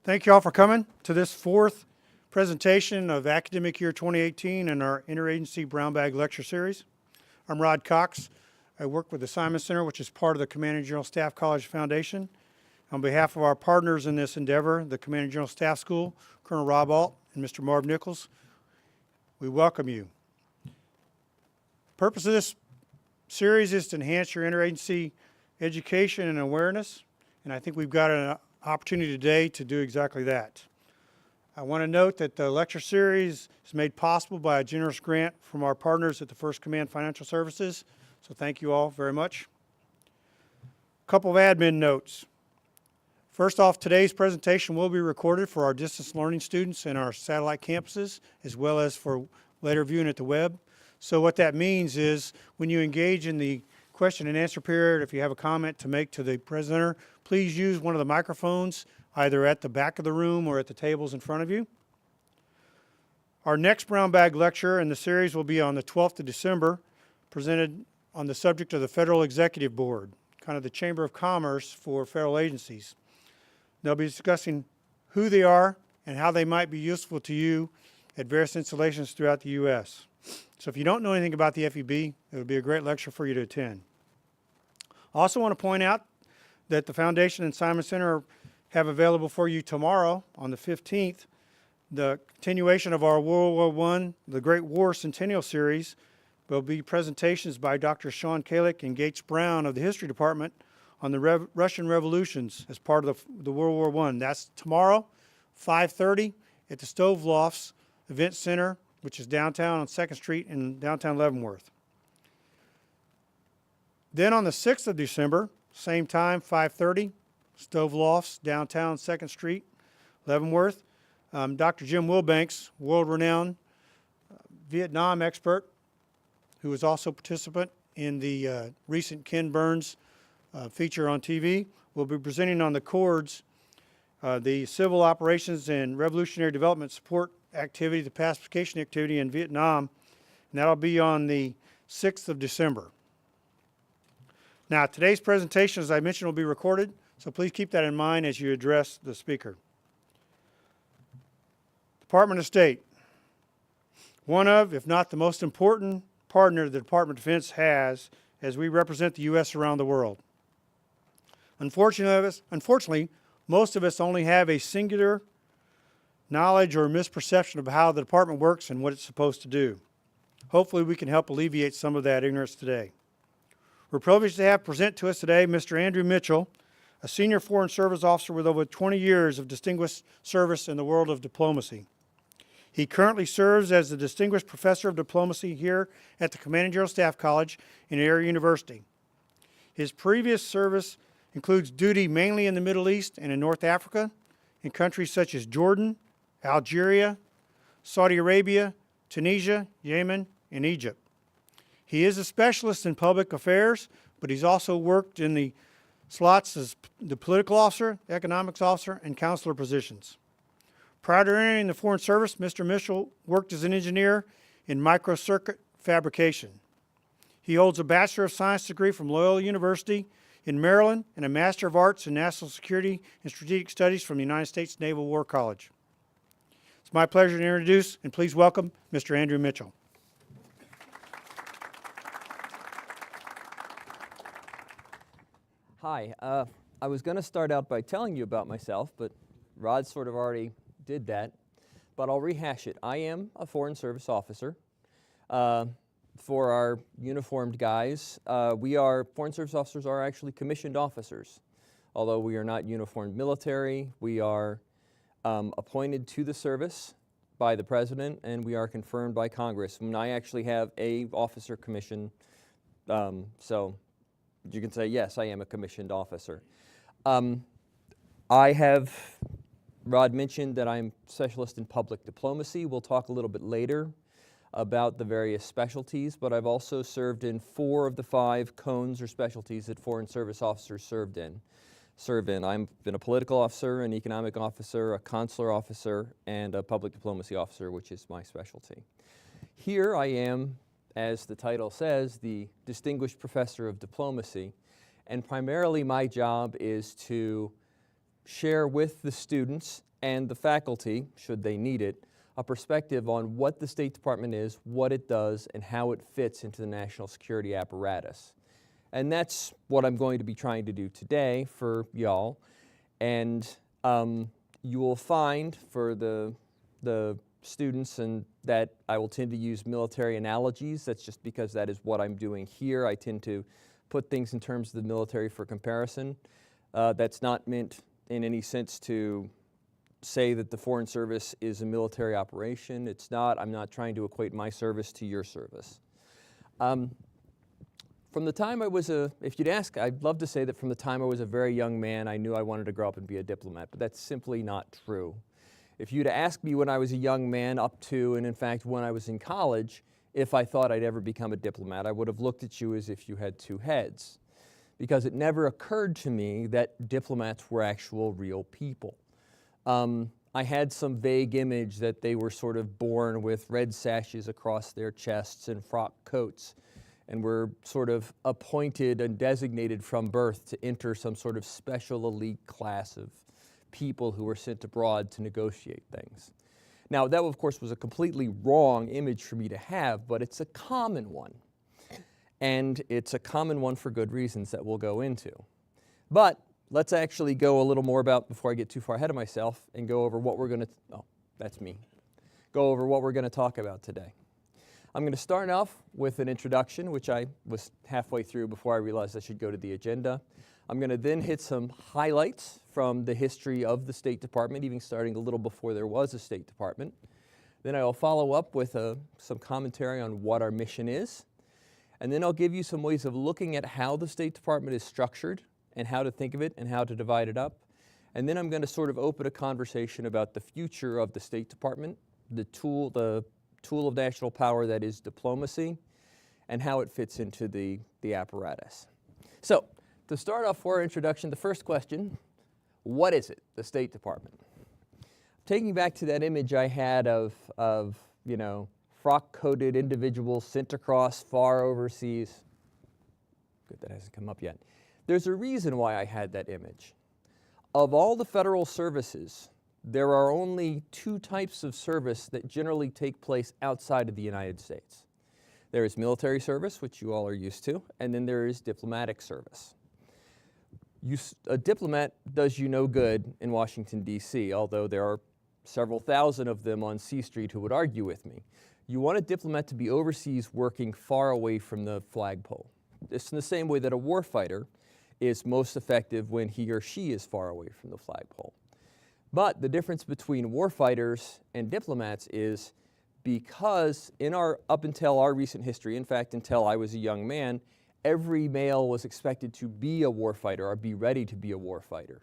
Thank you all for coming to this fourth presentation of academic year 2018 in our InterAgency Brown-Bag Lecture Series. I'm Rod Cox. I work with the Simon Center, which is part of the Command and General Staff College Foundation. On behalf of our partners in this endeavor, the Command and General Staff School, Colonel Rob Alt and Mr. Marv Nichols, we welcome you. The purpose of this series is to enhance your interagency education and awareness, and I think we've got an opportunity today to do exactly that. I want to note that the lecture series is made possible by a generous grant from our partners at the First Command Financial Services, so thank you all very much. A couple of admin notes. First off, today's presentation will be recorded for our distance learning students in our satellite campuses, as well as for later viewing at the web. So what that means is when you engage in the question and answer period, if you have a comment to make to the presenter, please use one of the microphones either at the back of the room or at the tables in front of you. Our next brown bag lecture in the series will be on the 12th of December, presented on the subject of the Federal Executive Board, kind of the Chamber of Commerce for federal agencies. They'll be discussing who they are and how they might be useful to you at various installations throughout the U.S. So if you don't know anything about the FEB, it would be a great lecture for you to attend. I also want to point out that the Foundation and Simon Center have available for you tomorrow on the 15th the continuation of our World War I, the Great War Centennial Series. Will be presentations by Dr. Sean Kalick and Gates Brown of the History Department on the Russian revolutions as part of the World War I. That's tomorrow, 5:30 at the Stove Lofts Event Center, which is downtown on 2nd Street in downtown Leavenworth. Then on the 6th of December, same time, 5:30, Stove Lofts, downtown 2nd Street, Leavenworth. Dr. Jim Wilbanks, world-renowned Vietnam expert, who was also a participant in the recent Ken Burns feature on TV, will be presenting on the CORDS, the Civil Operations and Revolutionary Development Support activity, the pacification activity in Vietnam, and that'll be on the 6th of December. Now, today's presentation, as I mentioned, will be recorded, so please keep that in mind as you address the speaker. Department of State. One of, if not the most important partner the Department of Defense has as we represent the U.S. around the world. Unfortunately, most of us only have a singular knowledge or misperception of how the department works and what it's supposed to do. Hopefully we can help alleviate some of that ignorance today. We're privileged to have present to us today Mr. Andrew Mitchell, a senior Foreign Service officer with over 20 years of distinguished service in the world of diplomacy. He currently serves as the Distinguished Professor of Diplomacy here at the Command and General Staff College in Air University. His previous service includes duty mainly in the Middle East and in North Africa, in countries such as Jordan, Algeria, Saudi Arabia, Tunisia, Yemen, and Egypt. He is a specialist in public affairs, but he's also worked in the slots as the political officer, economics officer, and counselor positions. Prior to entering the Foreign Service, Mr. Mitchell worked as an engineer in microcircuit fabrication. He holds a Bachelor of Science degree from Loyola University in Maryland and a Master of Arts in National Security and Strategic Studies from the United States Naval War College. It's my pleasure to introduce and please welcome Mr. Andrew Mitchell. Hi, I was going to start out by telling you about myself, but Rod sort of already did that, but I'll rehash it. I am a Foreign Service officer. For our uniformed guys, Foreign Service officers are actually commissioned officers. Although we are not uniformed military, we are appointed to the service by the President, and we are confirmed by Congress. And I actually have a officer commission, so you can say, yes, I am a commissioned officer. Rod mentioned that I'm specialist in public diplomacy. We'll talk a little bit later about the various specialties, but I've also served in 4 of the 5 cones or specialties that Foreign Service officers serve in. I've been a political officer, an economic officer, a consular officer, and a public diplomacy officer, which is my specialty. Here I am, as the title says, the Distinguished Professor of Diplomacy, and primarily my job is to share with the students and the faculty, should they need it, a perspective on what the State Department is, what it does, and how it fits into the national security apparatus. And that's what I'm going to be trying to do today for y'all. And you will find for the students and that I will tend to use military analogies. That's just because that is what I'm doing here. I tend to put things in terms of the military for comparison. That's not meant in any sense to say that the Foreign Service is a military operation. It's not. I'm not trying to equate my service to your service. From the time I was if you'd ask, I'd love to say that from the time I was a very young man, I knew I wanted to grow up and be a diplomat, but that's simply not true. If you'd asked me when I was a young man up to, and in fact when I was in college, if I thought I'd ever become a diplomat, I would have looked at you as if you had two heads, because it never occurred to me that diplomats were actual real people. I had some vague image that they were sort of born with red sashes across their chests and frock coats, and were sort of appointed and designated from birth to enter some sort of special elite class of people who were sent abroad to negotiate things. Now, that of course was a completely wrong image for me to have, but it's a common one. And it's a common one for good reasons that we'll go into. But let's actually go a little more about, before I get too far ahead of myself, and go over what we're going to, oh, that's me, go over what we're going to talk about today. I'm going to start off with an introduction, which I was halfway through before I realized I should go to the agenda. I'm going to then hit some highlights from the history of the State Department, even starting a little before there was a State Department. Then I'll follow up with some commentary on what our mission is. And then I'll give you some ways of looking at how the State Department is structured and how to think of it and how to divide it up. And then I'm going to sort of open a conversation about the future of the State Department, the tool of national power that is diplomacy, and how it fits into the apparatus. So, to start off for our introduction, the first question, what is it, the State Department? Taking back to that image I had of you know, frock-coated individuals sent across far overseas. Good, that hasn't come up yet. There's a reason why I had that image. Of all the federal services, there are only two types of service that generally take place outside of the United States. There is military service, which you all are used to, and then there is diplomatic service. A diplomat does you no good in Washington, D.C., although there are several thousand of them on C Street who would argue with me. You want a diplomat to be overseas working far away from the flagpole. It's in the same way that a warfighter is most effective when he or she is far away from the flagpole. But the difference between warfighters and diplomats is because up until our recent history, in fact, until I was a young man, every male was expected to be a warfighter or be ready to be a warfighter.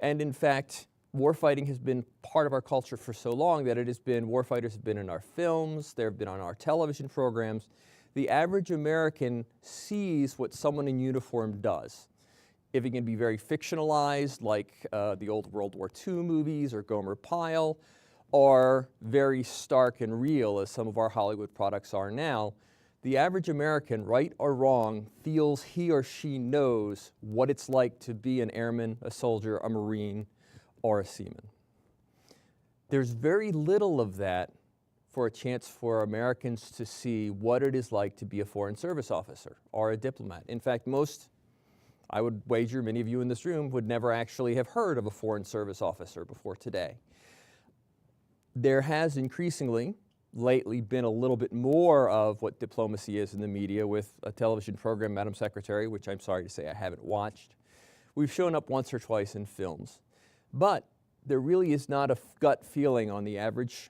And in fact, warfighting has been part of our culture for so long that warfighters have been in our films, they've been on our television programs. The average American sees what someone in uniform does. If it can be very fictionalized, like the old World War II movies or Gomer Pyle, or very stark and real, as some of our Hollywood products are now, the average American, right or wrong, feels he or she knows what it's like to be an airman, a soldier, a Marine, or a seaman. There's very little of that for a chance for Americans to see what it is like to be a Foreign Service officer or a diplomat. In fact, I would wager many of you in this room would never actually have heard of a Foreign Service officer before today. There has increasingly lately been a little bit more of what diplomacy is in the media with a television program, Madam Secretary, which I'm sorry to say I haven't watched. We've shown up once or twice in films. But there really is not a gut feeling on the average,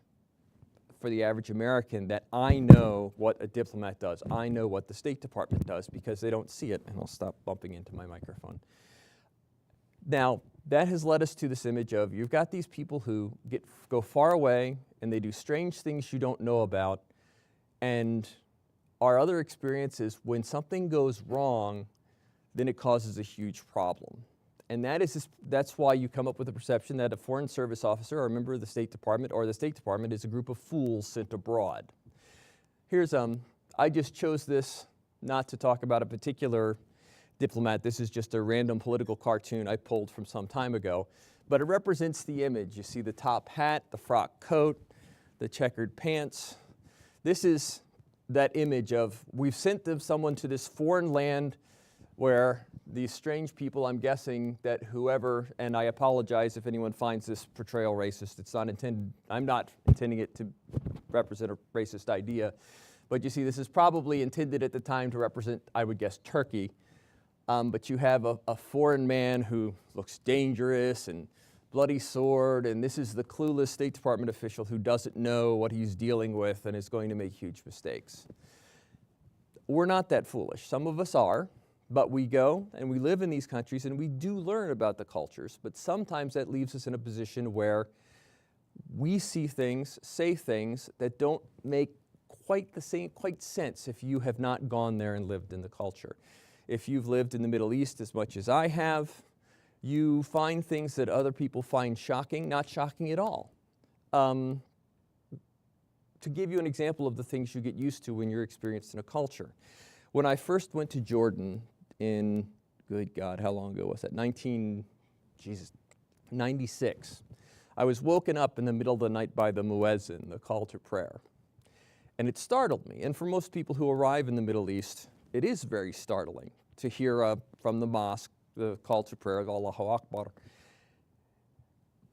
for the average American, that I know what a diplomat does. I know what the State Department does, because they don't see it. And I'll stop bumping into my microphone. Now, that has led us to this image of you've got these people who go far away and they do strange things you don't know about. And our other experience is when something goes wrong, then it causes a huge problem. And that's why you come up with the perception that a Foreign Service officer or a member of the State Department or the State Department is a group of fools sent abroad. I just chose this not to talk about a particular diplomat. This is just a random political cartoon I pulled from some time ago, but it represents the image. You see the top hat, the frock coat, the checkered pants. This is that image of we've sent someone to this foreign land where these strange people, I'm guessing that whoever, and I apologize if anyone finds this portrayal racist, it's not intended, I'm not intending it to represent a racist idea, but you see this is probably intended at the time to represent, I would guess, Turkey. But you have a foreign man who looks dangerous and bloody sword, and this is the clueless State Department official who doesn't know what he's dealing with and is going to make huge mistakes. We're not that foolish. Some of us are, but we go and we live in these countries and we do learn about the cultures, but sometimes that leaves us in a position where we see things, say things that don't make quite sense if you have not gone there and lived in the culture. If you've lived in the Middle East as much as I have, you find things that other people find shocking, not shocking at all. To give you an example of the things you get used to when you're experienced in a culture. When I first went to Jordan in, good God, how long ago was that? 96. I was woken up in the middle of the night by the muezzin, the call to prayer. And it startled me. And for most people who arrive in the Middle East, it is very startling to hear from the mosque the call to prayer, Allahu Akbar.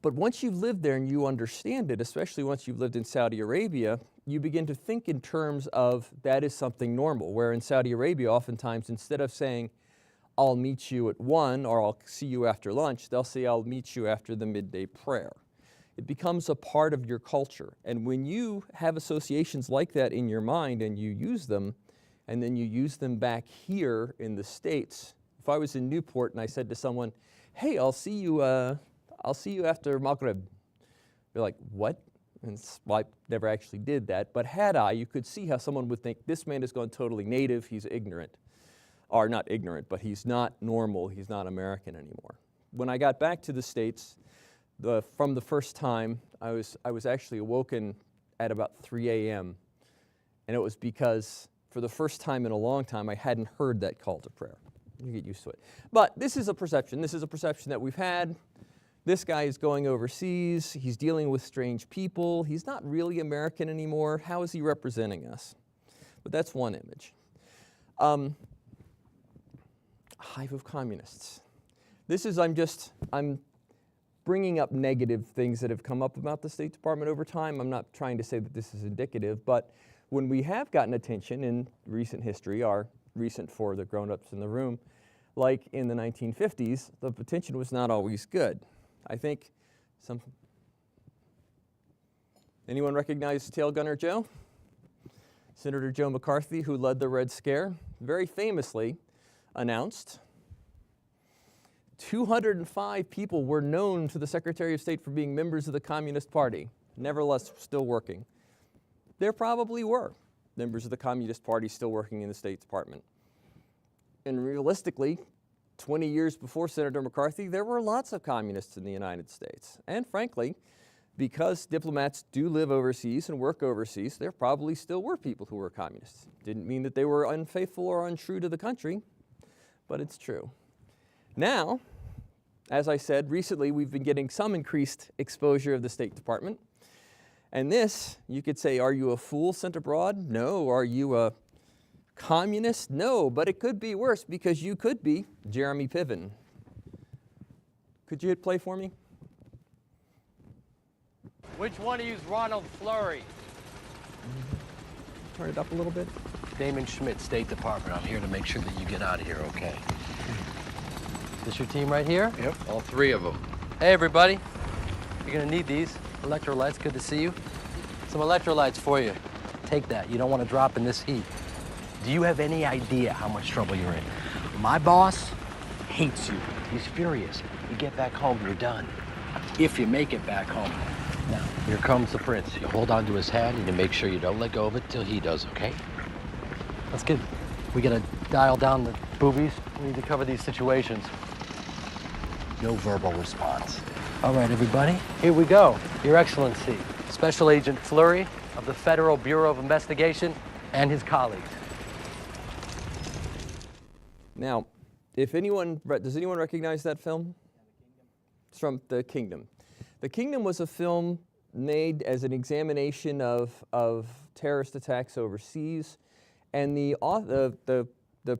But once you've lived there and you understand it, especially once you've lived in Saudi Arabia, you begin to think in terms of that is something normal, where in Saudi Arabia, oftentimes, instead of saying, I'll meet you at 1 or I'll see you after lunch, they'll say, I'll meet you after the midday prayer. It becomes a part of your culture. And when you have associations like that in your mind and you use them, and then you use them back here in the States. If I was in Newport and I said to someone, hey, I'll see you after Maghrib. They're like, what? And well, I never actually did that, but had I, you could see how someone would think, this man has gone totally native, he's ignorant. Or not ignorant, but he's not normal, he's not American anymore. When I got back to the States, from the first time, I was actually awoken at about 3 a.m. And it was because for the first time in a long time, I hadn't heard that call to prayer. You get used to it. But this is a perception. This is a perception that we've had. This guy is going overseas. He's dealing with strange people. He's not really American anymore. How is he representing us? But that's one image. A hive of communists. This is, I'm bringing up negative things that have come up about the State Department over time. I'm not trying to say that this is indicative, but when we have gotten attention in recent history, our recent for the grown-ups in the room, like in the 1950s, the attention was not always good. I think anyone recognize Tail Gunner Joe? Senator Joe McCarthy, who led the Red Scare, very famously announced 205 people were known to the Secretary of State for being members of the Communist Party, nevertheless still working. There probably were members of the Communist Party still working in the State Department. And realistically, 20 years before Senator McCarthy, there were lots of communists in the United States. And frankly, because diplomats do live overseas and work overseas, there probably still were people who were communists. Didn't mean that they were unfaithful or untrue to the country, but it's true. Now, as I said, recently we've been getting some increased exposure of the State Department. And this, you could say, are you a fool sent abroad? No. Are you a communist? No. But it could be worse because you could be Jeremy Piven. Could you hit play for me? Which one of you is Ronald Fleury? Turn it up a little bit. Damon Schmidt, State Department. I'm here to make sure that you get out of here okay. This your team right here? Yep, all 3 of them. Hey, everybody. You're gonna need these. Electrolytes, good to see you. Some electrolytes for you. Take that. You don't want to drop in this heat. Do you have any idea how much trouble you're in? My boss hates you. He's furious. You get back home, you're done. If you make it back home. Now, here comes the prince. You hold on to his hand and you make sure you don't let go of it till he does, okay? That's good. We gotta dial down the boobies. We need to cover these situations. No verbal response. All right, everybody, here we go. Your Excellency, Special Agent Fleury of the Federal Bureau of Investigation and his colleagues. Now, If anyone, does anyone recognize that film? It's from The Kingdom. The Kingdom was a film made as an examination of terrorist attacks overseas, and the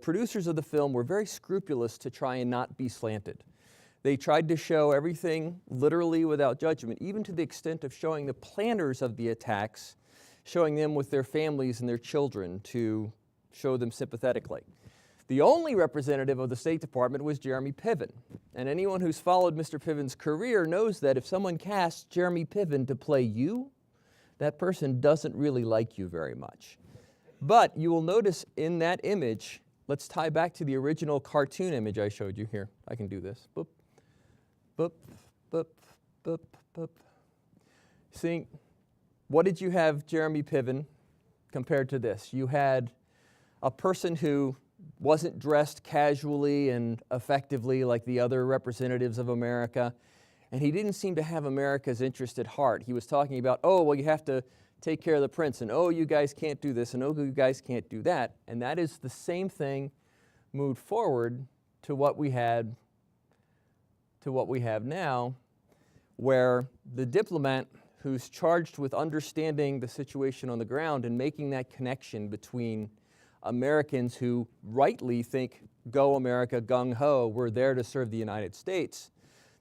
producers of the film were very scrupulous to try and not be slanted. They tried to show everything literally without judgment, even to the extent of showing the planners of the attacks, showing them with their families and their children to show them sympathetically. The only representative of the State Department was Jeremy Piven. And anyone who's followed Mr. Piven's career knows that if someone casts Jeremy Piven to play you, that person doesn't really like you very much. But you will notice in that image, let's tie back to the original cartoon image I showed you here. I can do this. Boop, boop, boop, boop, boop. See, what did you have Jeremy Piven compared to this? You had a person who wasn't dressed casually and effectively like the other representatives of America, and he didn't seem to have America's interest at heart. He was talking about, oh, well, you have to take care of the prince, and oh, you guys can't do this, and oh, you guys can't do that. And that is the same thing moved forward to what we have now, where the diplomat who's charged with understanding the situation on the ground and making that connection between Americans who rightly think, go America, gung-ho, we're there to serve the United States.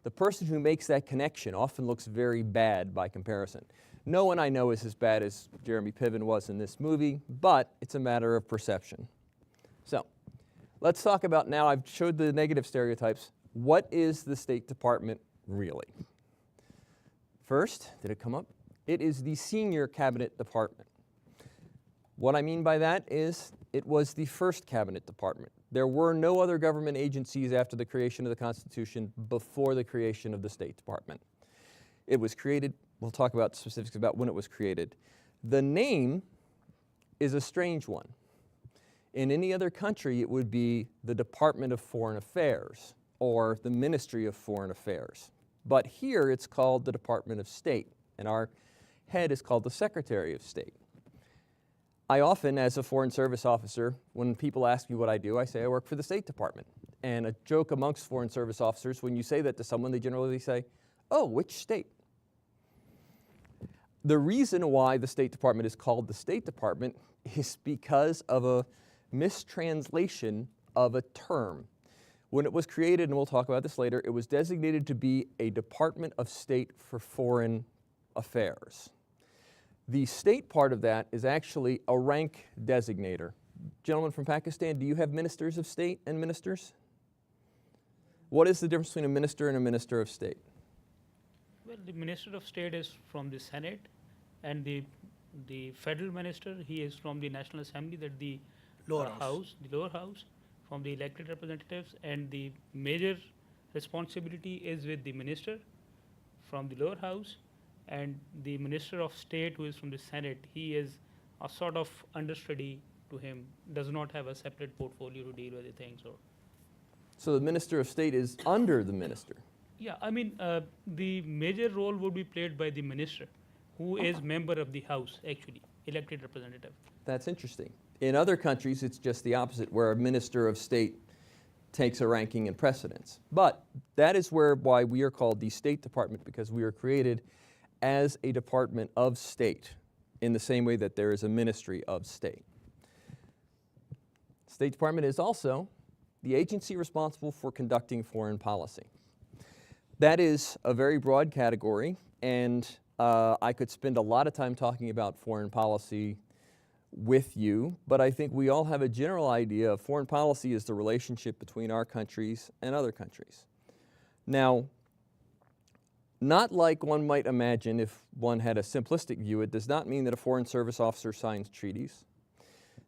The person who makes that connection often looks very bad by comparison. No one I know is as bad as Jeremy Piven was in this movie, but it's a matter of perception. So let's talk about now, I've showed the negative stereotypes. What is the State Department really? First, did it come up? It is the senior cabinet department. What I mean by that is it was the first cabinet department. There were no other government agencies after the creation of the Constitution before the creation of the State Department. It was created, we'll talk about specifics about when it was created. The name is a strange one. In any other country, it would be the Department of Foreign Affairs or the Ministry of Foreign Affairs. But here it's called the Department of State, and our head is called the Secretary of State. I often, as a Foreign Service officer, when people ask me what I do, I say I work for the State Department. And a joke amongst Foreign Service officers, when you say that to someone, they generally say, oh, which state? The reason why the State Department is called the State Department is because of a mistranslation of a term. When it was created, and we'll talk about this later, it was designated to be a Department of State for Foreign Affairs. The state part of that is actually a rank designator. Gentlemen from Pakistan, do you have ministers of state and ministers? What is the difference between a minister and a minister of state? Well, the Minister of State is from the Senate, and the federal minister, he is from the National Assembly, that the Lower the lower house, from the elected representatives, and the major responsibility is with the minister from the lower house, and the Minister of State, who is from the Senate, he is a sort of understudy to him, does not have a separate portfolio to deal with the things. So the Minister of State is under the minister. Yeah, I mean, the major role would be played by the minister, who is member of the House, actually, elected representative. That's interesting. In other countries, it's just the opposite, where a Minister of State takes a ranking and precedence. But that is why we are called the State Department, because we were created as a Department of State, in the same way that there is a Ministry of State. State Department is also the agency responsible for conducting foreign policy. That is a very broad category, and I could spend a lot of time talking about foreign policy with you, but I think we all have a general idea of foreign policy is the relationship between our countries and other countries. Now, not like one might imagine if one had a simplistic view, it does not mean that a Foreign Service officer signs treaties.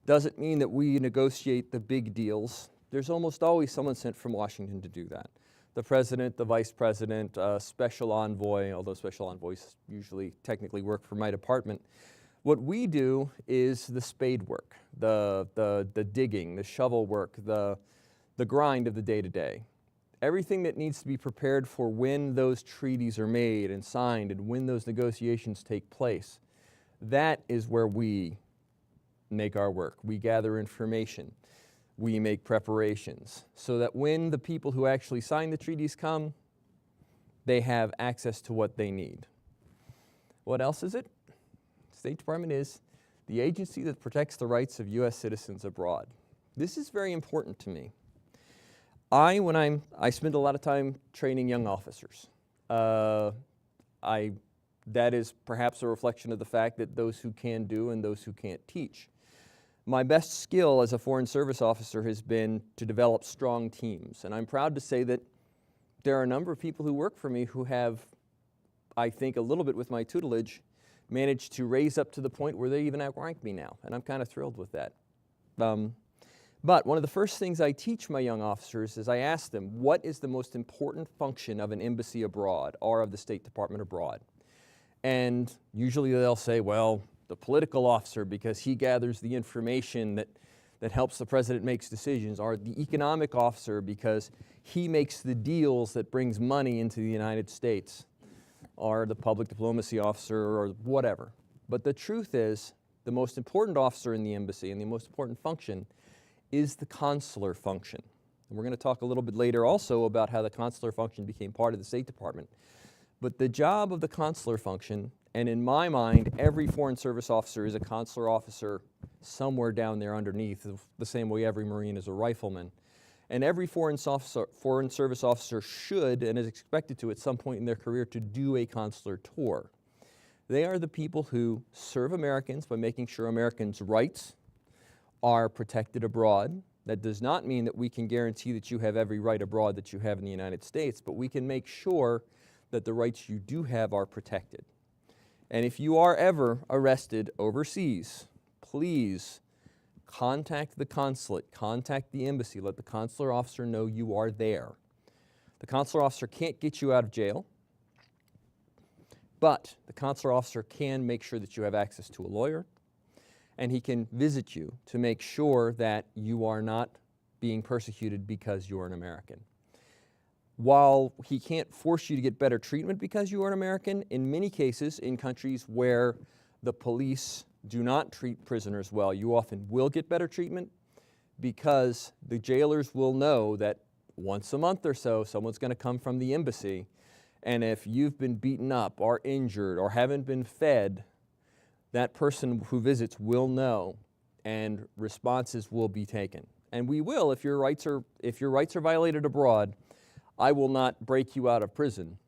Doesn't mean that we negotiate the big deals. There's almost always someone sent from Washington to do that. The president, the vice president, special envoy, although special envoys usually technically work for my department. What we do is the spade work, the digging, the shovel work, the grind of the day-to-day. Everything that needs to be prepared for when those treaties are made and signed and when those negotiations take place, that is where we make our work. We gather information. We make preparations so that when the people who actually sign the treaties come, they have access to what they need. What else is it? State Department is the agency that protects the rights of U.S. citizens abroad. This is very important to me. I spend a lot of time training young officers. That is perhaps a reflection of the fact that those who can do and those who can't teach. My best skill as a Foreign Service officer has been to develop strong teams, and I'm proud to say that there are a number of people who work for me who have, I think a little bit with my tutelage, managed to raise up to the point where they even outrank me now, and I'm kind of thrilled with that. But one of the first things I teach my young officers is I ask them, what is the most important function of an embassy abroad or of the State Department abroad? And usually they'll say, well, the political officer because he gathers the information that helps the president make decisions, or the economic officer because he makes the deals that brings money into the United States, or the public diplomacy officer, or whatever. But the truth is, the most important officer in the embassy and the most important function is the consular function. And we're going to talk a little bit later also about how the consular function became part of the State Department. But the job of the consular function, and in my mind, every Foreign Service officer is a consular officer somewhere down there underneath, the same way every Marine is a rifleman. And every Foreign Service officer should and is expected to at some point in their career to do a consular tour. They are the people who serve Americans by making sure Americans' rights are protected abroad. That does not mean that we can guarantee that you have every right abroad that you have in the United States, but we can make sure that the rights you do have are protected. And if you are ever arrested overseas, please contact the consulate, contact the embassy, let the consular officer know you are there. The consular officer can't get you out of jail, but the consular officer can make sure that you have access to a lawyer, and he can visit you to make sure that you are not being persecuted because you're an American. While he can't force you to get better treatment because you are an American, in many cases, in countries where the police do not treat prisoners well, you often will get better treatment because the jailers will know that once a month or so, someone's going to come from the embassy, and if you've been beaten up or injured or haven't been fed, that person who visits will know, and responses will be taken. And we will, if your rights are violated abroad, I will not break you out of prison,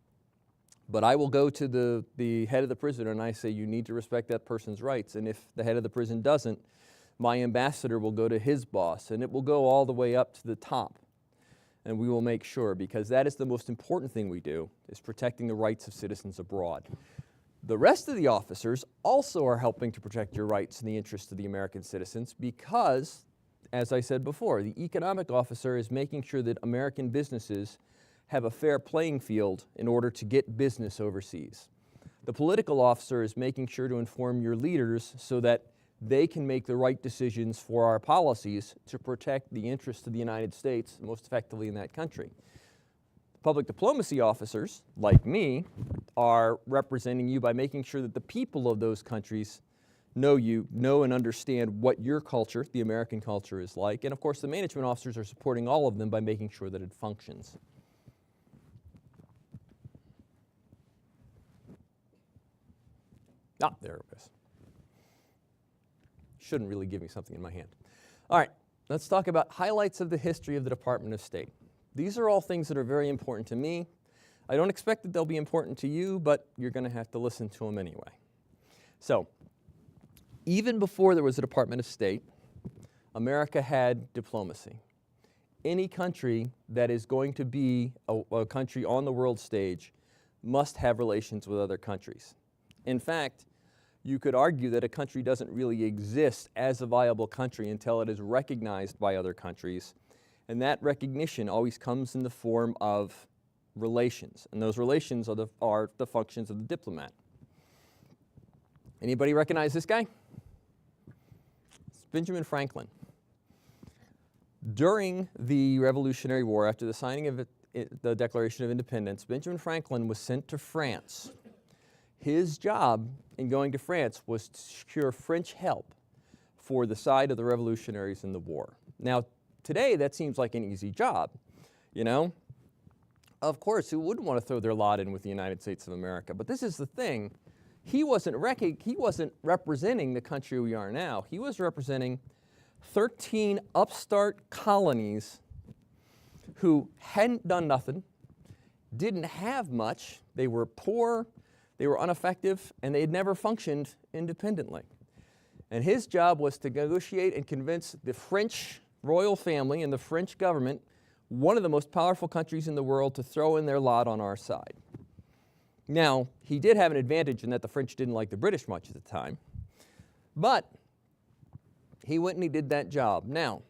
but I will go to the head of the prison and I say, you need to respect that person's rights. And if the head of the prison doesn't, my ambassador will go to his boss, and it will go all the way up to the top. And we will make sure, because that is the most important thing we do, is protecting the rights of citizens abroad. The rest of the officers also are helping to protect your rights and the interests of the American citizens because, as I said before, the economic officer is making sure that American businesses have a fair playing field in order to get business overseas. The political officer is making sure to inform your leaders so that they can make the right decisions for our policies to protect the interests of the United States most effectively in that country. Public diplomacy officers, like me, are representing you by making sure that the people of those countries know and understand what your culture, the American culture, is like. And of course, the management officers are supporting all of them by making sure that it functions. Ah, there it is. Shouldn't really give me something in my hand. All right, let's talk about highlights of the history of the Department of State. These are all things that are very important to me. I don't expect that they'll be important to you, but you're going to have to listen to them anyway. So, even before there was a Department of State, America had diplomacy. Any country that is going to be a country on the world stage must have relations with other countries. In fact, you could argue that a country doesn't really exist as a viable country until it is recognized by other countries. And that recognition always comes in the form of relations. And those relations are the functions of the diplomat. Anybody recognize this guy? It's Benjamin Franklin. During the Revolutionary War, after the signing of the Declaration of Independence, Benjamin Franklin was sent to France. His job in going to France was to secure French help for the side of the revolutionaries in the war. Now, today that seems like an easy job, you know? Of course, who wouldn't want to throw their lot in with the United States of America? But this is the thing. He wasn't representing the country we are now. He was representing 13 upstart colonies who hadn't done nothing, didn't have much, they were poor, they were ineffective, and they had never functioned independently. And his job was to negotiate and convince the French royal family and the French government, one of the most powerful countries in the world, to throw in their lot on our side. Now, he did have an advantage in that the French didn't like the British much at the time, but he went and he did that job. Now,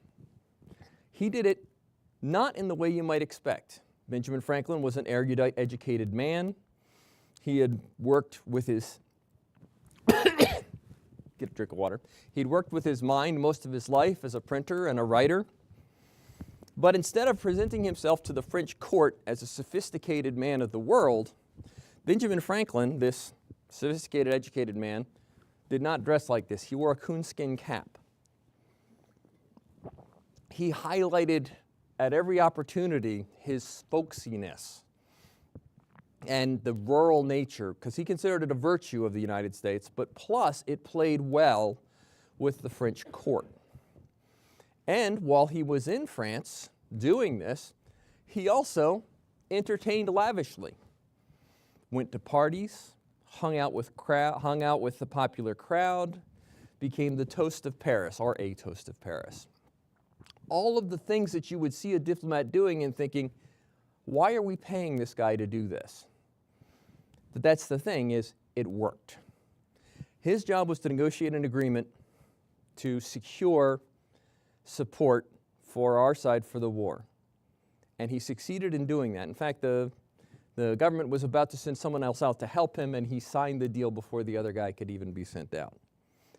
he did it not in the way you might expect. Benjamin Franklin was an erudite, educated man. He had worked with his get a drink of water. He'd worked with his mind most of his life as a printer and a writer. But instead of presenting himself to the French court as a sophisticated man of the world, Benjamin Franklin, this sophisticated, educated man, did not dress like this. He wore a coonskin cap. He highlighted at every opportunity his spokesiness and the rural nature, because he considered it a virtue of the United States, but plus it played well with the French court. And while he was in France doing this, he also entertained lavishly, went to parties, hung out with the popular crowd, became the toast of Paris, or a toast of Paris. All of the things that you would see a diplomat doing and thinking, why are we paying this guy to do this? But that's the thing, is it worked. His job was to negotiate an agreement to secure support for our side for the war. And he succeeded in doing that. In fact, the government was about to send someone else out to help him, and he signed the deal before the other guy could even be sent out.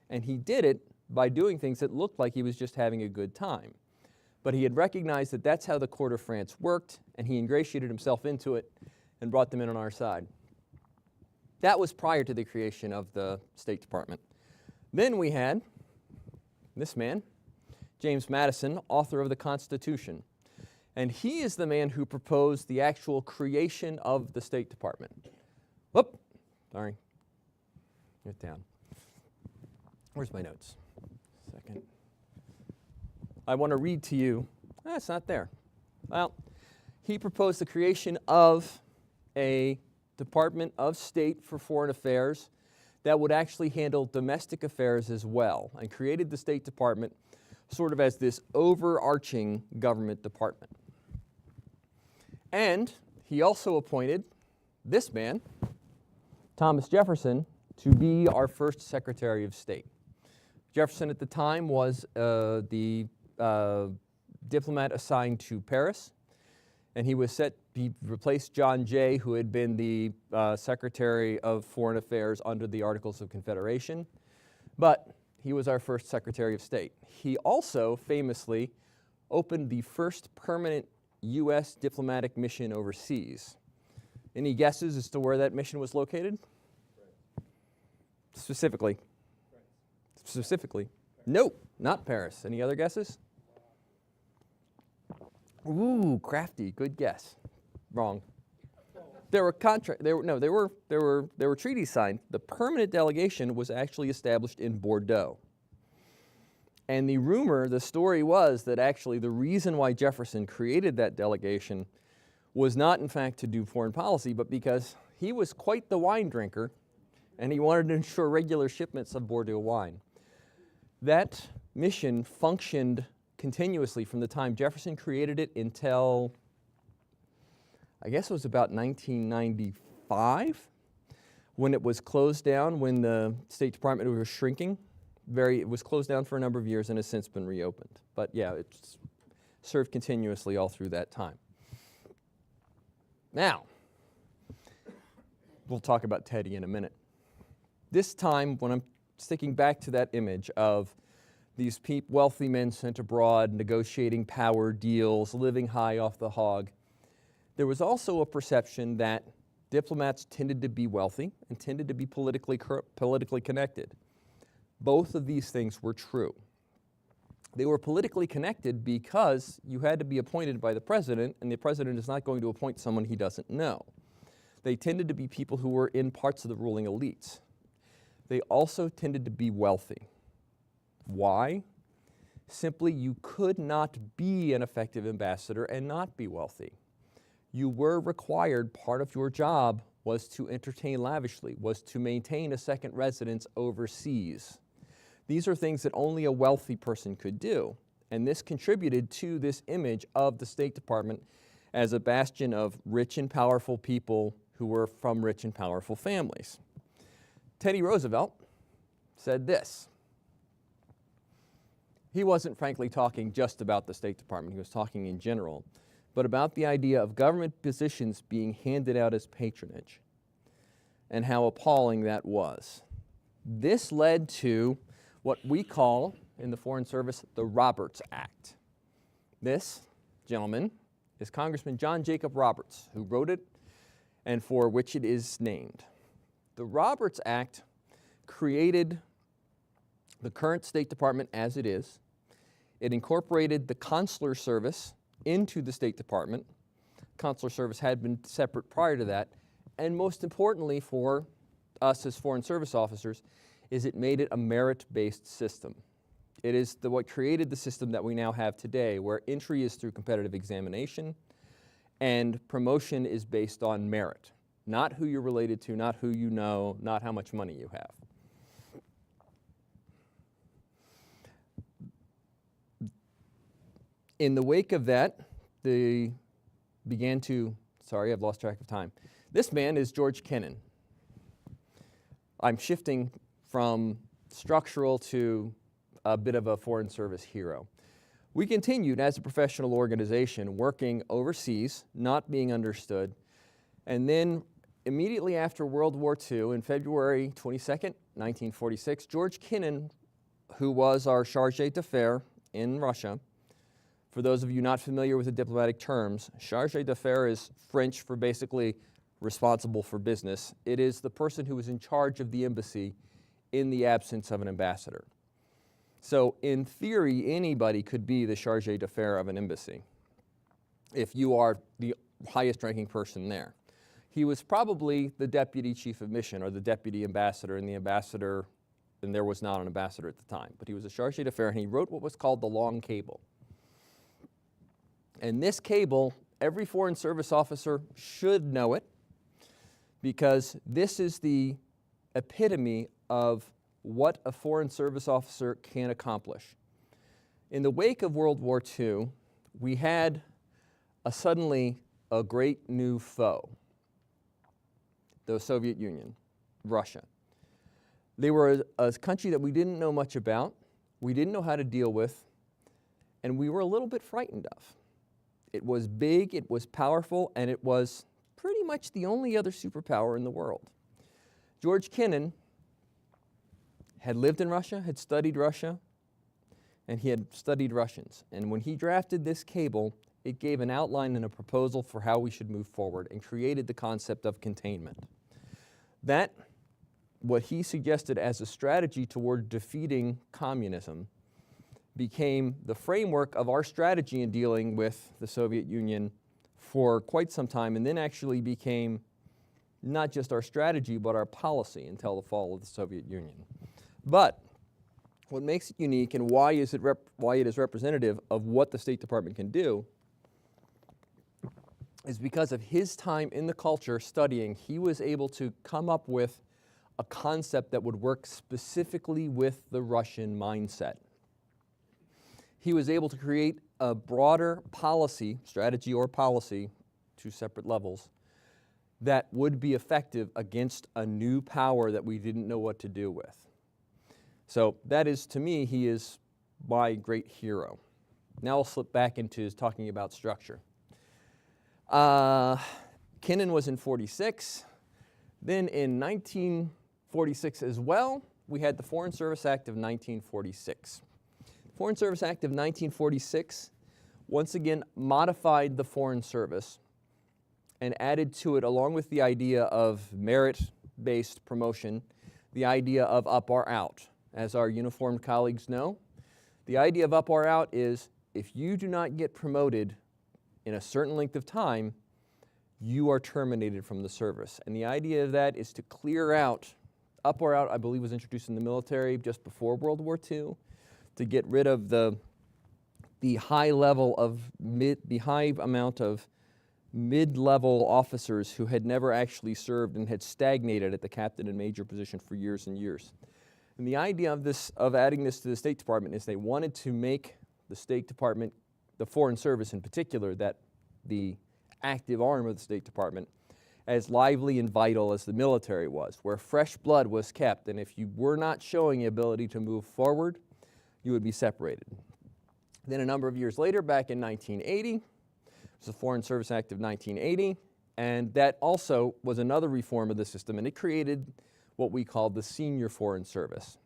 And he did it by doing things that looked like he was just having a good time. But he had recognized that that's how the court of France worked, and he ingratiated himself into it and brought them in on our side. That was prior to the creation of the State Department. Then we had this man, James Madison, author of the Constitution. And he is the man who proposed the actual creation of the State Department. Whoop, sorry, get down. Where's my notes? Second. I want to read to you, it's not there. Well, he proposed the creation of a Department of State for Foreign Affairs that would actually handle domestic affairs as well, and created the State Department sort of as this overarching government department. And he also appointed this man, Thomas Jefferson, to be our first Secretary of State. Jefferson at the time was the diplomat assigned to Paris, and he replaced John Jay, who had been the Secretary of Foreign Affairs under the Articles of Confederation, but he was our first Secretary of State. He also famously opened the first permanent U.S. diplomatic mission overseas. Any guesses as to where that mission was located? Specifically? Specifically? Nope, not Paris. Any other guesses? Ooh, crafty, good guess. Wrong. There were treaties signed. The permanent delegation was actually established in Bordeaux. And the story was that actually the reason why Jefferson created that delegation was not in fact to do foreign policy, but because he was quite the wine drinker and he wanted to ensure regular shipments of Bordeaux wine. That mission functioned continuously from the time Jefferson created it until, I guess it was about 1995, when it was closed down, when the State Department was shrinking. It was closed down for a number of years and has since been reopened. But yeah, it's served continuously all through that time. Now, we'll talk about Teddy in a minute. This time, when I'm sticking back to that image of these wealthy men sent abroad, negotiating power deals, living high off the hog, there was also a perception that diplomats tended to be wealthy and tended to be politically connected. Both of these things were true. They were politically connected because you had to be appointed by the president, and the president is not going to appoint someone he doesn't know. They tended to be people who were in parts of the ruling elites. They also tended to be wealthy. Why? Simply, you could not be an effective ambassador and not be wealthy. You were required, part of your job was to entertain lavishly, was to maintain a second residence overseas. These are things that only a wealthy person could do, and this contributed to this image of the State Department as a bastion of rich and powerful people who were from rich and powerful families. Teddy Roosevelt said this. He wasn't, frankly, talking just about the State Department. He was talking in general, but about the idea of government positions being handed out as patronage and how appalling that was. This led to what we call in the Foreign Service the Roberts Act. This gentleman is Congressman John Jacob Roberts, who wrote it and for which it is named. The Roberts Act created the current State Department as it is. It incorporated the consular service into the State Department. Consular service had been separate prior to that. And most importantly for us as Foreign Service officers is it made it a merit-based system. It is what created the system that we now have today, where entry is through competitive examination and promotion is based on merit. Not who you're related to, not who you know, not how much money you have. In the wake of that, they began to, sorry, I've lost track of time. This man is George Kennan. I'm shifting from structural to a bit of a Foreign Service hero. We continued as a professional organization working overseas, not being understood, and then immediately after World War II, in February 22nd, 1946, George Kennan, who was our charge d'affaires in Russia, for those of you not familiar with the diplomatic terms, charge d'affaires is French for basically responsible for business. It is the person who is in charge of the embassy in the absence of an ambassador. So in theory, anybody could be the charge d'affaires of an embassy if you are the highest ranking person there. He was probably the deputy chief of mission or the deputy ambassador, and there was not an ambassador at the time, but he was a charge d'affaires, and he wrote what was called the long cable. And this cable, every Foreign Service officer should know it, because this is the epitome of what a Foreign Service officer can accomplish. In the wake of World War II, we had suddenly a great new foe, the Soviet Union, Russia. They were a country that we didn't know much about, we didn't know how to deal with, and we were a little bit frightened of. It was big, it was powerful, and it was pretty much the only other superpower in the world. George Kennan had lived in Russia, had studied Russia, and he had studied Russians. And when he drafted this cable, it gave an outline and a proposal for how we should move forward and created the concept of containment. That, what he suggested as a strategy toward defeating communism, became the framework of our strategy in dealing with the Soviet Union for quite some time, and then actually became not just our strategy, but our policy until the fall of the Soviet Union. But what makes it unique and why it is representative of what the State Department can do is because of his time in the culture studying, he was able to come up with a concept that would work specifically with the Russian mindset. He was able to create a broader policy, strategy or policy, two separate levels, that would be effective against a new power that we didn't know what to do with. So that is, to me, he is my great hero. Now I'll slip back into talking about structure. Kennan was in 46. Then in 1946 as well, we had the Foreign Service Act of 1946. The Foreign Service Act of 1946 once again modified the Foreign Service and added to it, along with the idea of merit-based promotion, the idea of up or out. As our uniformed colleagues know, The idea of up or out is if you do not get promoted in a certain length of time, you are terminated from the service. And the idea of that is to clear out, up or out I believe was introduced in the military just before World War II, to get rid of the high level of the high amount of mid-level officers who had never actually served and had stagnated at the captain and major position for years and years. And the idea of adding this to the State Department is they wanted to make the State Department, the Foreign Service in particular, that the active arm of the State Department, as lively and vital as the military was, where fresh blood was kept, and if you were not showing the ability to move forward, you would be separated. Then a number of years later, back in 1980, it was the Foreign Service Act of 1980, and that also was another reform of the system, and it created what we call the Senior Foreign Service.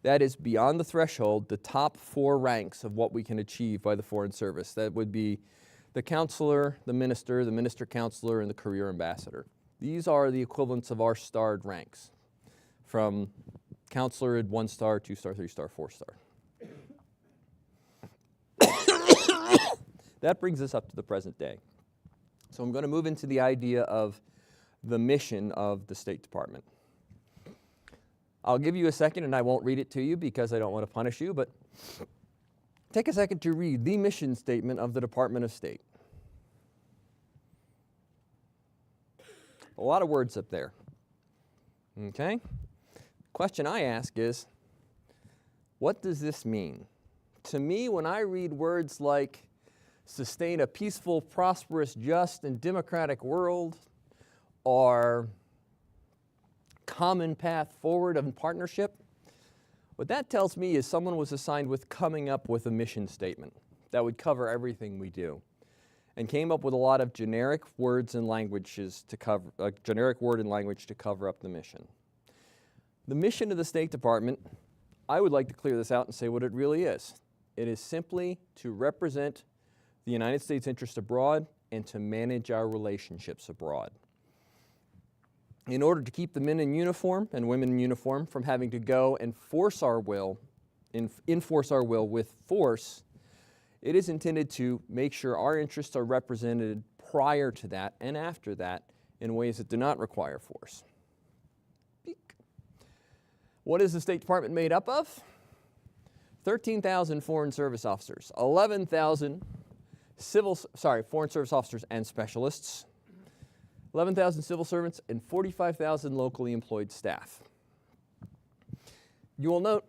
That is beyond the threshold, the top 4 ranks of what we can achieve by the Foreign Service. That would be the counselor, the minister counselor, and the career ambassador. These are the equivalents of our starred ranks, from counselor at 1 star, 2 star, 3 star, 4 star. That brings us up to the present day. So I'm going to move into the idea of the mission of the State Department. I'll give you a second, and I won't read it to you because I don't want to punish you, but take a second to read the mission statement of the Department of State. A lot of words up there. Okay? Question I ask is, what does this mean? To me, when I read words like sustain a peaceful, prosperous, just, and democratic world, or common path forward of partnership, what that tells me is someone was assigned with coming up with a mission statement that would cover everything we do, and came up with a lot of generic words and languages to cover, generic word and language to cover up the mission. The mission of the State Department, I would like to clear this out and say what it really is. It is simply to represent the United States interest abroad and to manage our relationships abroad. In order to keep the men in uniform and women in uniform from having to go and force our will, enforce our will with force, it is intended to make sure our interests are represented prior to that and after that in ways that do not require force. What is the State Department made up of? 13,000 Foreign Service officers, 11,000 Foreign Service officers and specialists, 11,000 civil servants, and 45,000 locally employed staff. You will note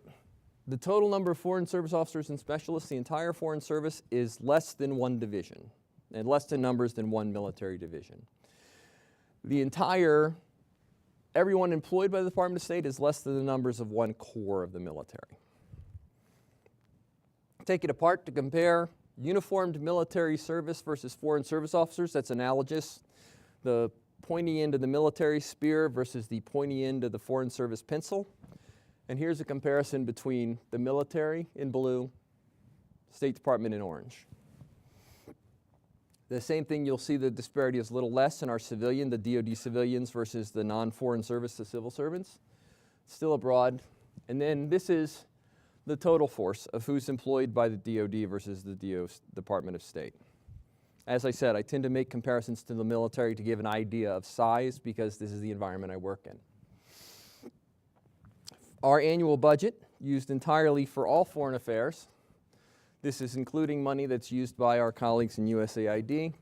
the total number of Foreign Service officers and specialists, the entire Foreign Service, is less than 1 division, and less in numbers than 1 military division. The entire, everyone employed by the Department of State is less than the numbers of 1 corps of the military. Take it apart to compare uniformed military service versus Foreign Service officers. That's analogous. The pointy end of the military spear versus the pointy end of the Foreign Service pencil. And here's a comparison between the military in blue, State Department in orange. The same thing, you'll see the disparity is a little less in our civilian, the DoD civilians versus the non-Foreign Service, the civil servants. Still abroad. And then this is the total force of who's employed by the DoD versus the Department of State. As I said, I tend to make comparisons to the military to give an idea of size because this is the environment I work in. Our annual budget, used entirely for all foreign affairs, this is including money that's used by our colleagues in USAID,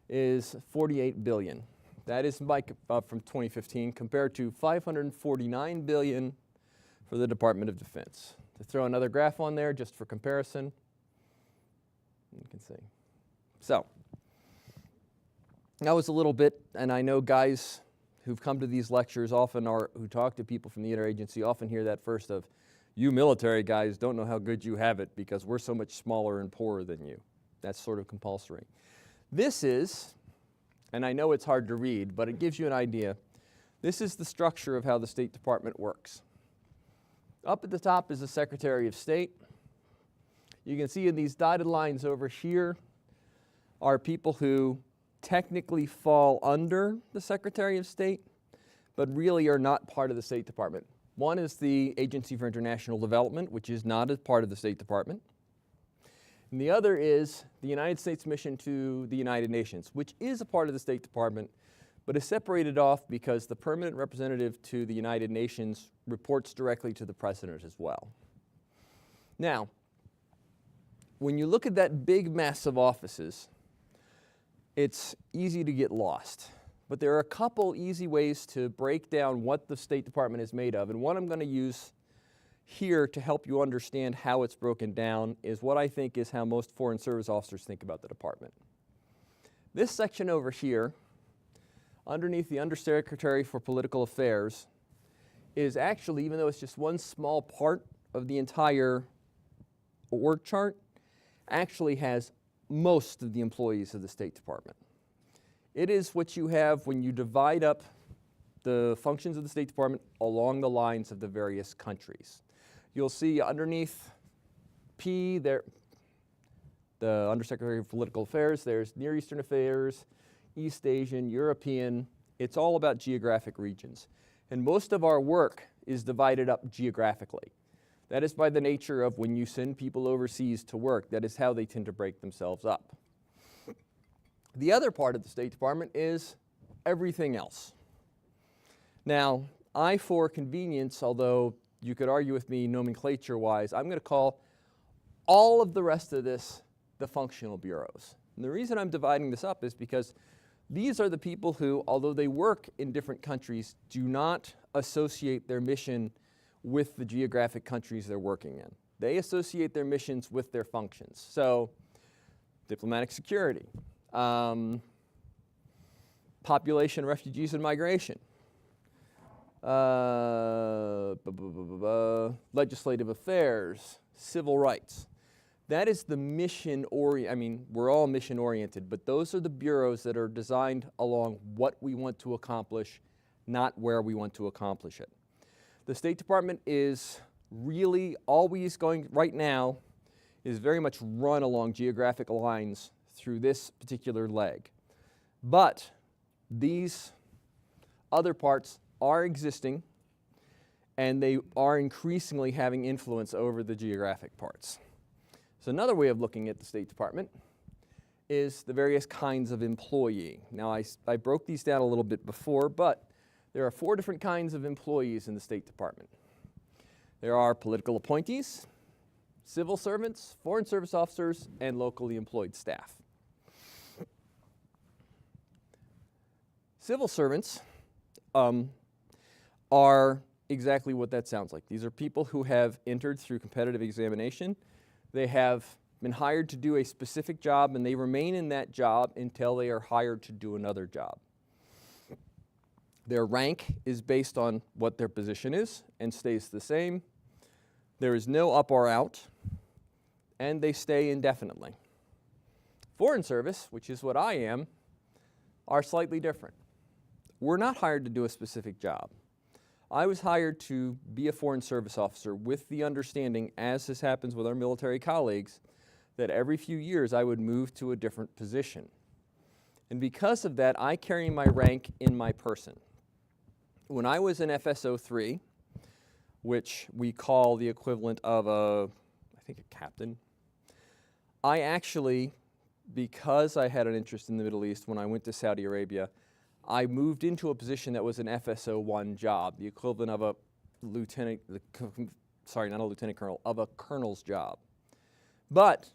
is $48 billion. That is from 2015 compared to $549 billion for the Department of Defense. To throw another graph on there just for comparison, you can see. So, that was a little bit, and I know guys who've come to these lectures often or who talk to people from the interagency often hear that first of, you military guys don't know how good you have it because we're so much smaller and poorer than you. That's sort of compulsory. This is, and I know it's hard to read, but it gives you an idea. This is the structure of how the State Department works. Up at the top is the Secretary of State. You can see in these dotted lines over here are people who technically fall under the Secretary of State, but really are not part of the State Department. One is the Agency for International Development, which is not a part of the State Department. And the other is the United States Mission to the United Nations, which is a part of the State Department, but is separated off because the permanent representative to the United Nations reports directly to the President as well. Now, when you look at that big mess of offices, it's easy to get lost. But there are a couple easy ways to break down what the State Department is made of, and one I'm going to use here to help you understand how it's broken down is what I think is how most Foreign Service officers think about the department. This section over here, underneath the Undersecretary for Political Affairs, is actually, even though it's just one small part of the entire org chart, actually has most of the employees of the State Department. It is what you have when you divide up the functions of the State Department along the lines of the various countries. You'll see underneath P there, the Undersecretary of Political Affairs, there's Near Eastern Affairs, East Asian, European. It's all about geographic regions. And most of our work is divided up geographically. That is by the nature of when you send people overseas to work, that is how they tend to break themselves up. The other part of the State Department is everything else. Now, for convenience, although you could argue with me nomenclature-wise, I'm going to call all of the rest of this the functional bureaus. And the reason I'm dividing this up is because these are the people who, although they work in different countries, do not associate their mission with the geographic countries they're working in. They associate their missions with their functions. So, diplomatic security, population, refugees, and migration, legislative affairs, civil rights. That is the mission we're all mission oriented, but those are the bureaus that are designed along what we want to accomplish, not where we want to accomplish it. The State Department is really always going, right now, is very much run along geographic lines through this particular leg. But these other parts are existing, and they are increasingly having influence over the geographic parts. So another way of looking at the State Department is the various kinds of employee. Now, I broke these down a little bit before, but there are 4 different kinds of employees in the State Department. There are political appointees, civil servants, foreign service officers, and locally employed staff. Civil servants are exactly what that sounds like. These are people who have entered through competitive examination. They have been hired to do a specific job, and they remain in that job until they are hired to do another job. Their rank is based on what their position is and stays the same. There is no up or out, and they stay indefinitely. Foreign service, which is what I am, are slightly different. We're not hired to do a specific job. I was hired to be a foreign service officer with the understanding, as this happens with our military colleagues, that every few years I would move to a different position. And because of that, I carry my rank in my person. When I was in FSO3, which we call the equivalent of a captain, I actually, because I had an interest in the Middle East when I went to Saudi Arabia, I moved into a position that was an FSO1 job, the equivalent of a lieutenant, not a lieutenant colonel, of a colonel's job. But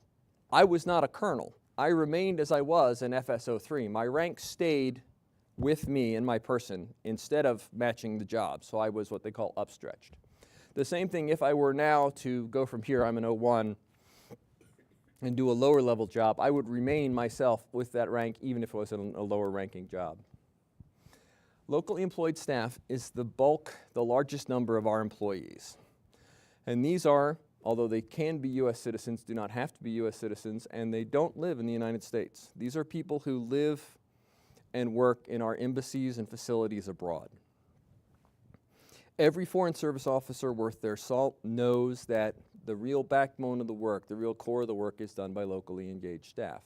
I was not a colonel. I remained as I was in FSO3. My rank stayed with me and my person instead of matching the job, so I was what they call upstretched. The same thing if I were now to go from here, I'm an 01, and do a lower level job, I would remain myself with that rank even if it was in a lower ranking job. Locally employed staff is the largest number of our employees. And these are, although they can be U.S. citizens, do not have to be U.S. citizens, and they don't live in the United States. These are people who live and work in our embassies and facilities abroad. Every Foreign Service officer worth their salt knows that the real backbone of the work, the real core of the work, is done by locally engaged staff.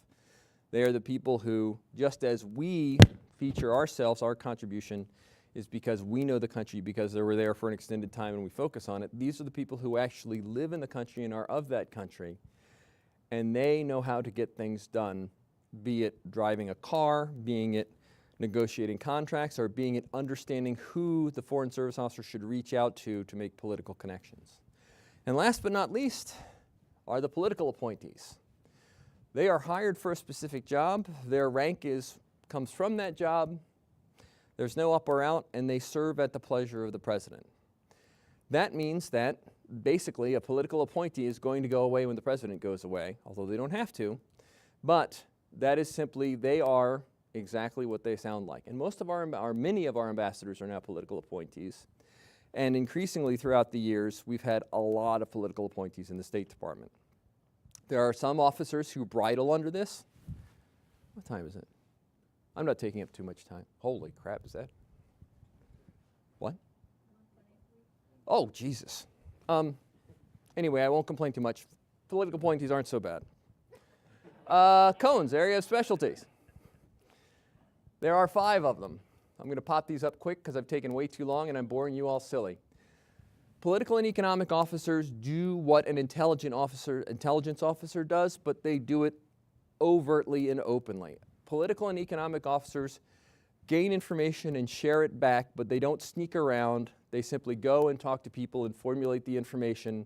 They are the people who, just as we feature ourselves, our contribution is because we know the country, because they were there for an extended time and we focus on it. These are the people who actually live in the country and are of that country, and they know how to get things done, be it driving a car, being it negotiating contracts, or being it understanding who the Foreign Service Officer should reach out to make political connections. And last but not least are the political appointees. They are hired for a specific job. Their rank comes from that job. There's no up or out, and they serve at the pleasure of the president. That means that basically a political appointee is going to go away when the president goes away, although they don't have to, but that is simply, they are exactly what they sound like. And many of our ambassadors are now political appointees. And increasingly throughout the years, we've had a lot of political appointees in the State Department. There are some officers who bridle under this. What time is it? I'm not taking up too much time. Holy crap, is that? What? Oh, Jesus. Anyway, I won't complain too much. Political appointees aren't so bad. Cones, area of specialties. There are 5 of them. I'm going to pop these up quick because I've taken way too long and I'm boring you all silly. Political and economic officers do what an intelligence officer does, but they do it overtly and openly. Political and economic officers gain information and share it back, but they don't sneak around. They simply go and talk to people and formulate the information,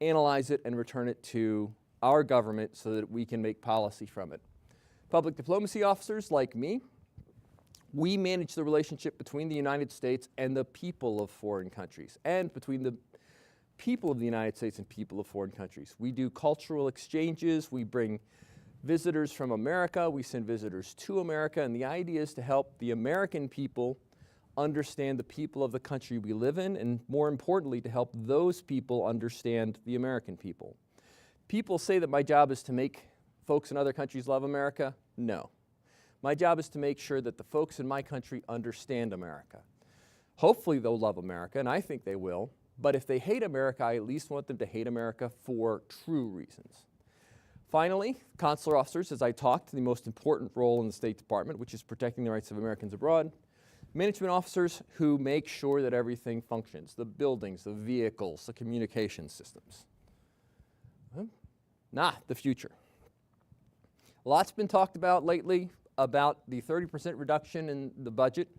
analyze it, and return it to our government so that we can make policy from it. Public diplomacy officers like me, we manage the relationship between the United States and the people of foreign countries, and between the people of the United States and people of foreign countries. We do cultural exchanges, we bring visitors from America, we send visitors to America, and the idea is to help the American people understand the people of the country we live in, and more importantly, to help those people understand the American people. People say that my job is to make folks in other countries love America. No. My job is to make sure that the folks in my country understand America. Hopefully they'll love America, and I think they will, but if they hate America, I at least want them to hate America for true reasons. Finally, consular officers, as I talked, the most important role in the State Department, which is protecting the rights of Americans abroad. Management officers who make sure that everything functions, the buildings, the vehicles, the communication systems. The future. A lot's been talked about lately about the 30% reduction in the budget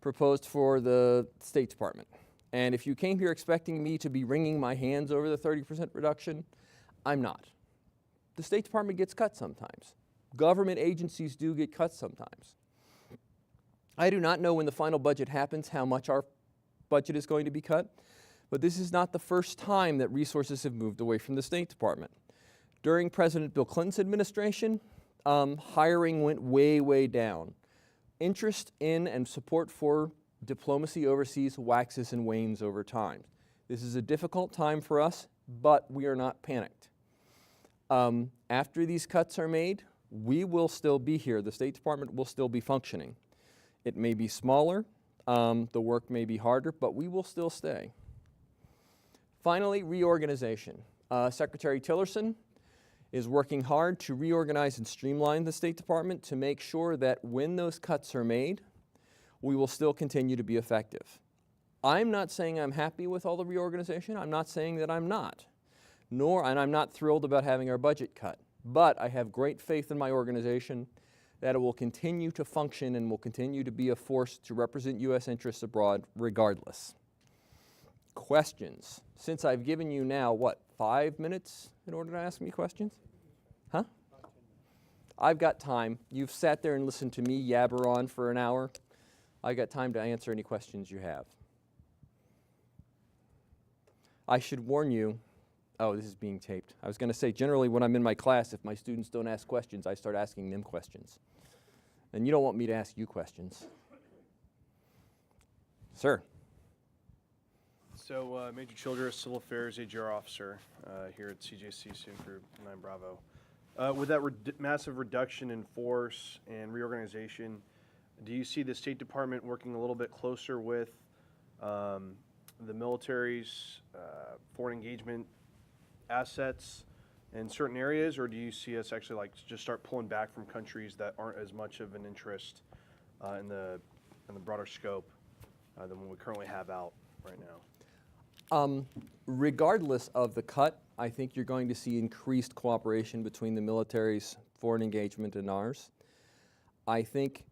proposed for the State Department. And if you came here expecting me to be wringing my hands over the 30% reduction, I'm not. The State Department gets cut sometimes. Government agencies do get cut sometimes. I do not know when the final budget happens how much our budget is going to be cut, but this is not the first time that resources have moved away from the State Department. During President Bill Clinton's administration, hiring went way, way down. Interest in and support for diplomacy overseas waxes and wanes over time. This is a difficult time for us, but we are not panicked. After these cuts are made, we will still be here. The State Department will still be functioning. It may be smaller, the work may be harder, but we will still stay. Finally, reorganization. Secretary Tillerson is working hard to reorganize and streamline the State Department to make sure that when those cuts are made, we will still continue to be effective. I'm not saying I'm happy with all the reorganization. I'm not saying that I'm not. And I'm not thrilled about having our budget cut. But I have great faith in my organization that it will continue to function and will continue to be a force to represent U.S. interests abroad regardless. Questions? Since I've given you now, 5 minutes in order to ask me questions? Huh? I've got time. You've sat there and listened to me yabber on for an hour. I've got time to answer any questions you have. I should warn you, this is being taped. I was going to say, generally when I'm in my class, if my students don't ask questions, I start asking them questions. And you don't want me to ask you questions. Sir. So, Major Childress, Civil Affairs AGR Officer here at CGSC Student Group 9 Bravo. With that massive reduction in force and reorganization, do you see the State Department working a little bit closer with the military's foreign engagement assets in certain areas, or do you see us actually just start pulling back from countries that aren't as much of an interest in the broader scope than what we currently have out right now? Regardless of the cut, I think you're going to see increased cooperation between the military's foreign engagement and ours. I think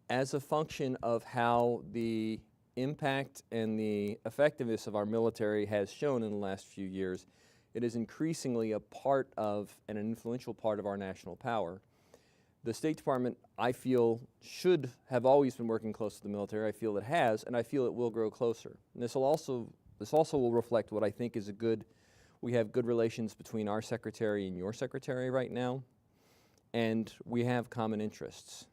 as a function of how the impact and the effectiveness of our military has shown in the last few years, it is increasingly a part of and an influential part of our national power. The State Department, I feel, should have always been working close to the military. I feel it has, and I feel it will grow closer. And this also will reflect what I think is we have good relations between our secretary and your secretary right now, and we have common interests.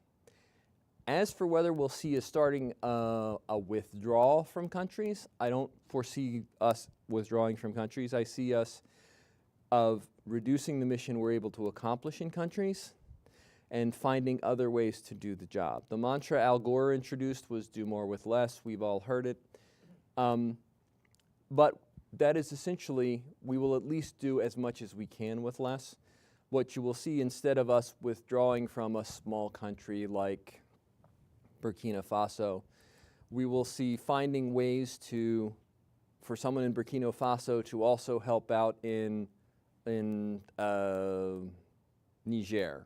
As for whether we'll see us starting a withdrawal from countries, I don't foresee us withdrawing from countries. I see us of reducing the mission we're able to accomplish in countries and finding other ways to do the job. The mantra Al Gore introduced was do more with less. We've all heard it. But that is essentially, we will at least do as much as we can with less. What you will see, instead of us withdrawing from a small country like Burkina Faso, we will see finding ways for someone in Burkina Faso to also help out in Niger,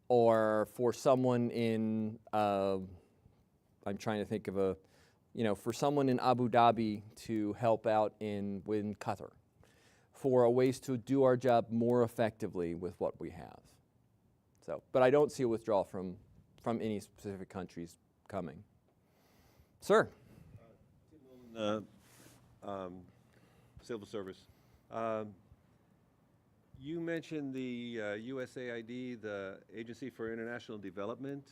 or for someone in, I'm trying to think of for someone in Abu Dhabi to help out in Qatar, for ways to do our job more effectively with what we have. So, but I don't see a withdrawal from any specific countries coming. Sir? Civil service. You mentioned the USAID, the Agency for International Development,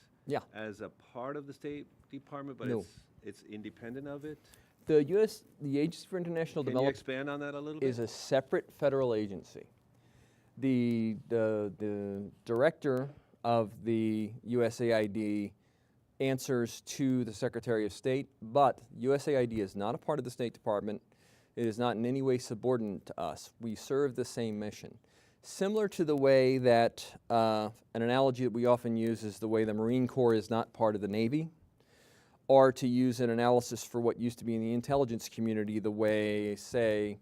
as a part of the State Department, but No. it's independent of it. The Agency for International Can you Development expand on that a little bit? is a separate federal agency. The director of the USAID answers to the Secretary of State, but USAID is not a part of the State Department. It is not in any way subordinate to us. We serve the same mission. Similar to the way that, an analogy that we often use is the way the Marine Corps is not part of the Navy, or to use an analysis for what used to be in the intelligence community, the way, say,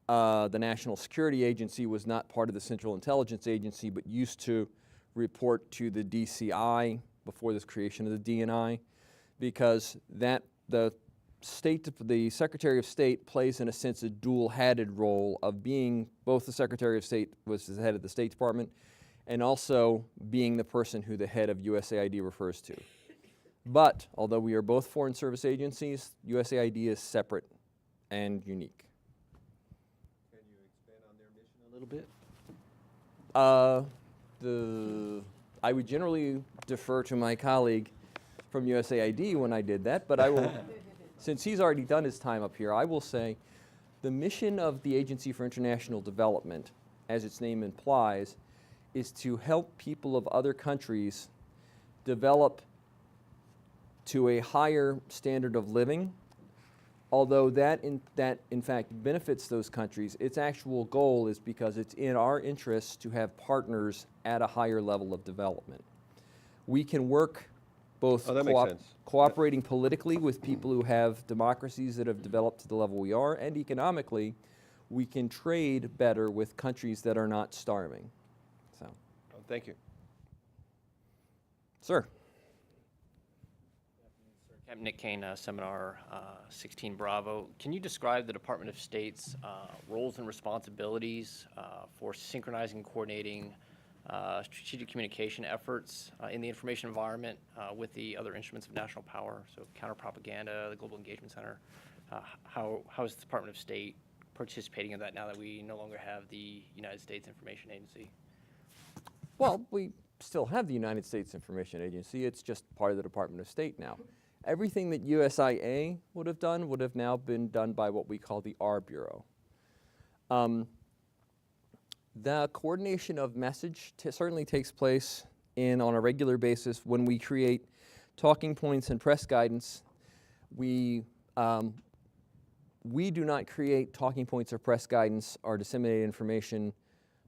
the National Security Agency was not part of the Central Intelligence Agency, but used to report to the DCI before this creation of the DNI, because the Secretary of State plays, in a sense, a dual-hatted role of being both the Secretary of State, was the head of the State Department, and also being the person who the head of USAID refers to. But, although we are both foreign service agencies, USAID is separate and unique. Can you expand on their mission a little bit? I would generally defer to my colleague from USAID when I did that, but I will, since he's already done his time up here, I will say the mission of the Agency for International Development, as its name implies, is to help people of other countries develop to a higher standard of living. Although that in fact benefits those countries, its actual goal is because it's in our interests to have partners at a higher level of development. We can work both cooperating politically with people who have democracies that have developed to the level we are, and economically, we can trade better with countries that are not starving. So, Thank you. Sir. Captain Nick Kane, Seminar 16 Bravo. Can you describe the Department of State's roles and responsibilities for synchronizing and coordinating strategic communication efforts in the information environment with the other instruments of national power, so counter-propaganda, the Global Engagement Center? How is the Department of State participating in that now that we no longer have the United States Information Agency? Well, we still have the United States Information Agency. It's just part of the Department of State now. Everything that USIA would have done would have now been done by what we call the R Bureau. The coordination of message certainly takes place on a regular basis when we create talking points and press guidance. We do not create talking points or press guidance or disseminate information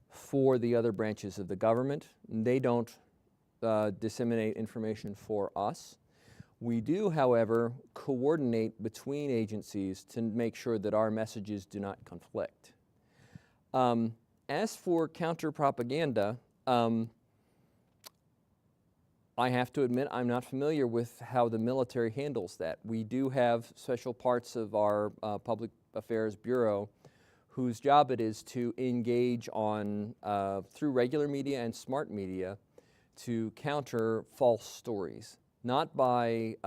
for the other branches of the government. They don't disseminate information for us. We do, however, coordinate between agencies to make sure that our messages do not conflict. As for counter-propaganda, I have to admit I'm not familiar with how the military handles that. We do have special parts of our Public Affairs Bureau whose job it is to engage on, through regular media and smart media, to counter false stories. Not by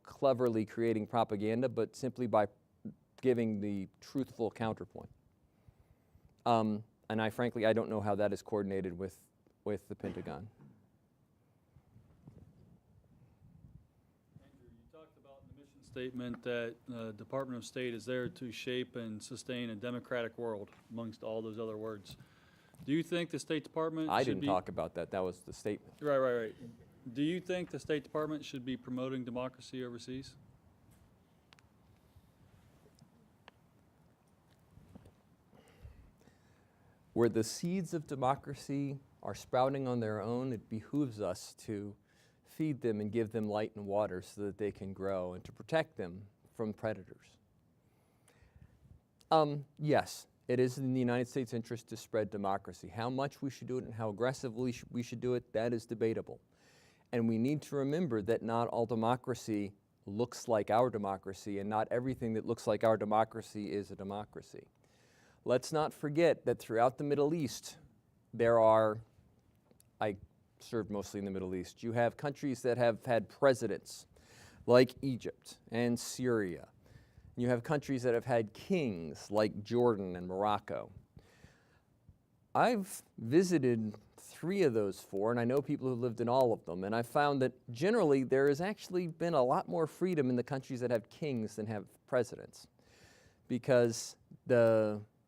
cleverly creating propaganda, but simply by giving the truthful counterpoint. And frankly, I don't know how that is coordinated with the Pentagon. Andrew, you talked about in the mission statement that the Department of State is there to shape and sustain a democratic world, amongst all those other words. Do you think the State Department I should didn't talk about that. That was the statement. Right. Do you think the State Department should be promoting democracy overseas? Where the seeds of democracy are sprouting on their own, it behooves us to feed them and give them light and water so that they can grow and to protect them from predators. Yes, it is in the United States' interest to spread democracy. How much we should do it and how aggressively we should do it, that is debatable. And we need to remember that not all democracy looks like our democracy, and not everything that looks like our democracy is a democracy. Let's not forget that throughout the Middle East, I served mostly in the Middle East, you have countries that have had presidents like Egypt and Syria. You have countries that have had kings like Jordan and Morocco. I've visited 3 of those 4, and I know people who lived in all of them, and I found that generally there has actually been a lot more freedom in the countries that have kings than have presidents. Because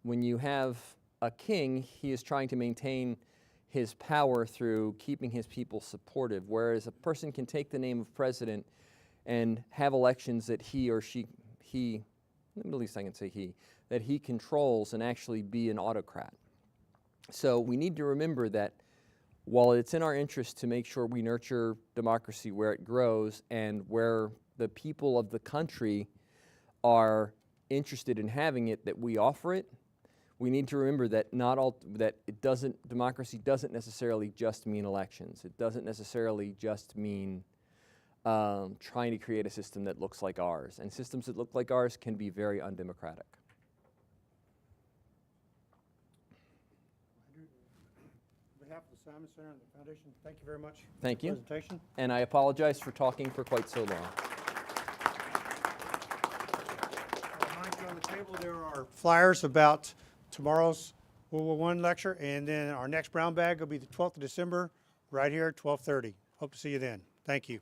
when you have a king, he is trying to maintain his power through keeping his people supportive, whereas a person can take the name of president and have elections that he, at least I can say that he controls and actually be an autocrat. So we need to remember that while it's in our interest to make sure we nurture democracy where it grows and where the people of the country are interested in having it, that we offer it, we need to remember that democracy doesn't necessarily just mean elections. It doesn't necessarily just mean trying to create a system that looks like ours. And systems that look like ours can be very undemocratic. On behalf of the Simon Center and the Foundation, thank you very much for Thank the you. presentation. And I apologize for talking for quite so long. I'll remind you on the table there are flyers about tomorrow's World War I lecture, and then our next brown bag will be the 12th of December, right here at 12:30. Hope to see you then. Thank you.